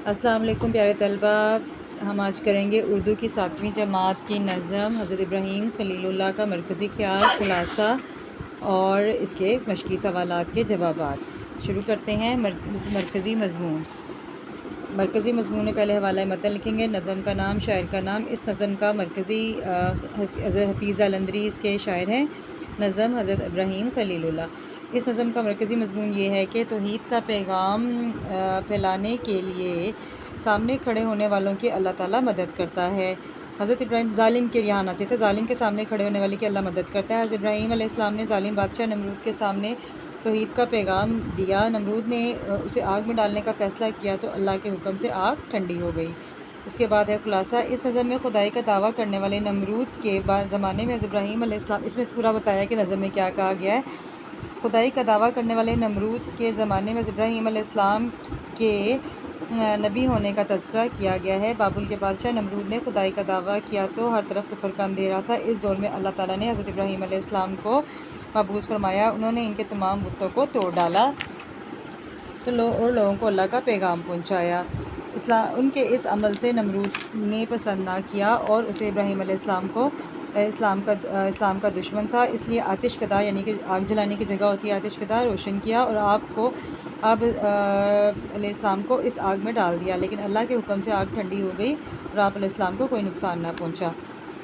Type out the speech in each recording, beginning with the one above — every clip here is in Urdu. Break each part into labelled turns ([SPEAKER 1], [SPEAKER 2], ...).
[SPEAKER 1] السلام علیکم پیارے طلبہ، ہم آج کریں گے اردو کی 7ویں جماعت کی نظم حضرت ابراہیم خلیل اللہ کا مرکزی خیال، خلاصہ اور اس کے مشقی سوالات کے جوابات۔ شروع کرتے ہیں۔ مرکزی مضمون میں پہلے حوالہ متن لکھیں گے، نظم کا نام، شاعر کا نام۔ اس نظم کا مرکزی حضرت حفیظ الندری اس کے شاعر ہیں۔ نظم حضرت ابراہیم خلیل اللہ۔ اس نظم کا مرکزی مضمون یہ ہے کہ توحید کا پیغام پھیلانے کے لیے سامنے کھڑے ہونے والوں کی اللہ تعالیٰ مدد کرتا ہے۔ حضرت ابراہیم ظالم کے یہاں آنا چاہیے تھا، ظالم کے سامنے کھڑے ہونے والے کی اللہ مدد کرتا ہے۔ حضرت ابراہیم علیہ السلام نے ظالم بادشاہ نمرود کے سامنے توحید کا پیغام دیا، نمرود نے اسے آگ میں ڈالنے کا فیصلہ کیا تو اللہ کے حکم سے آگ ٹھنڈی ہو گئی۔ اس کے بعد ہے خلاصہ۔ اس نظم میں خدائی کا دعویٰ کرنے والے نمرود کے زمانے میں حضرت ابراہیم علیہ السلام، اس میں پورا بتایا کہ نظم میں کیا کہا گیا ہے۔ خدائی کا دعویٰ کرنے والے نمرود کے زمانے میں حضرت ابراہیم علیہ السلام کے نبی ہونے کا تذکرہ کیا گیا ہے۔ بابل کے بادشاہ نمرود نے خدائی کا دعویٰ کیا تو ہر طرف کفر کا اندھیرا تھا۔ اس دور میں اللہ تعالیٰ نے حضرت ابراہیم علیہ السلام کو مبعوث فرمایا، انہوں نے ان کے تمام بتوں کو توڑ ڈالا اور لوگوں کو اللہ کا پیغام پہنچایا۔ ان کے اس عمل سے نمرود نے پسند نہ کیا اور اسے ابراہیم علیہ السلام کو اسلام کا دشمن تھا، اس لیے آتش کدہ یعنی کہ آگ جلانے کی جگہ ہوتی ہے آتش کدہ روشن کیا اور آپ علیہ السلام کو اس آگ میں ڈال دیا، لیکن اللہ کے حکم سے آگ ٹھنڈی ہو گئی اور آپ علیہ السلام کو کوئی نقصان نہ پہنچا۔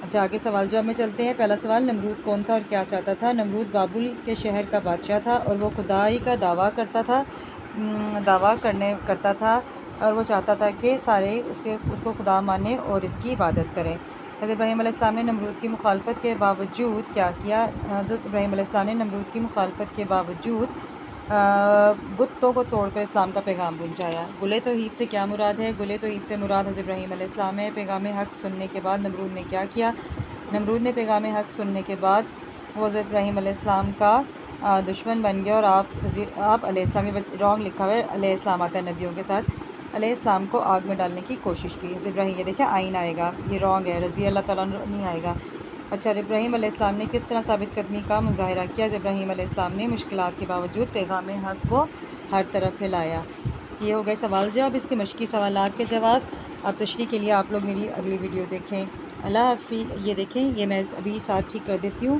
[SPEAKER 1] اچھا، آگے سوال جواب میں چلتے ہیں۔ پہلا سوال، نمرود کون تھا اور کیا چاہتا تھا؟ نمرود بابل کے شہر کا بادشاہ تھا اور وہ خدائی کا دعویٰ کرتا تھا اور وہ چاہتا تھا کہ سارے اس کو خدا مانیں اور اس کی عبادت کریں۔ حضرت ابراہیم علیہ السلام نے نمرود کی مخالفت کے باوجود کیا کیا؟ حضرت ابراہیم علیہ السلام نے نمرود کی مخالفت کے باوجود بتوں کو توڑ کر اسلام کا پیغام پہنچایا۔ گلِ توحید سے کیا مراد ہے؟ گلِ توحید سے مراد حضرت ابراہیم علیہ السلام ہے۔ پیغام حق سننے کے بعد نمرود نے کیا کیا؟ نمرود نے پیغام حق سننے کے بعد وہ حضرت ابراہیم علیہ السلام کا دشمن بن گیا اور آپ علیہ السلام، یہ رانگ لکھا ہوا ہے، علیہ السلام آتا ہے نبیوں کے ساتھ، علیہ السلام کو آگ میں ڈالنے کی کوشش کی۔ حضرت ابراہیم، یہ دیکھیں آئین آئے گا، یہ رانگ ہے، رضی اللہ تعالیٰ نہیں آئے گا۔ اچھا، ابراہیم علیہ السلام نے کس طرح ثابت قدمی کا مظاہرہ کیا؟ ابراہیم علیہ السلام نے مشکلات کے باوجود پیغام حق کو ہر طرف پھیلایا۔ یہ ہو گئے سوال جواب، اس کے مشقی سوالات کے جواب۔ اب تشریح کے لیے آپ لوگ میری اگلی ویڈیو دیکھیں۔ اللہ حافظ۔ یہ دیکھیں، یہ میں ابھی ساتھ ٹھیک کر دیتی ہوں۔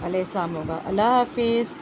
[SPEAKER 1] علیہ السلام ہوگا۔ اللہ حافظ۔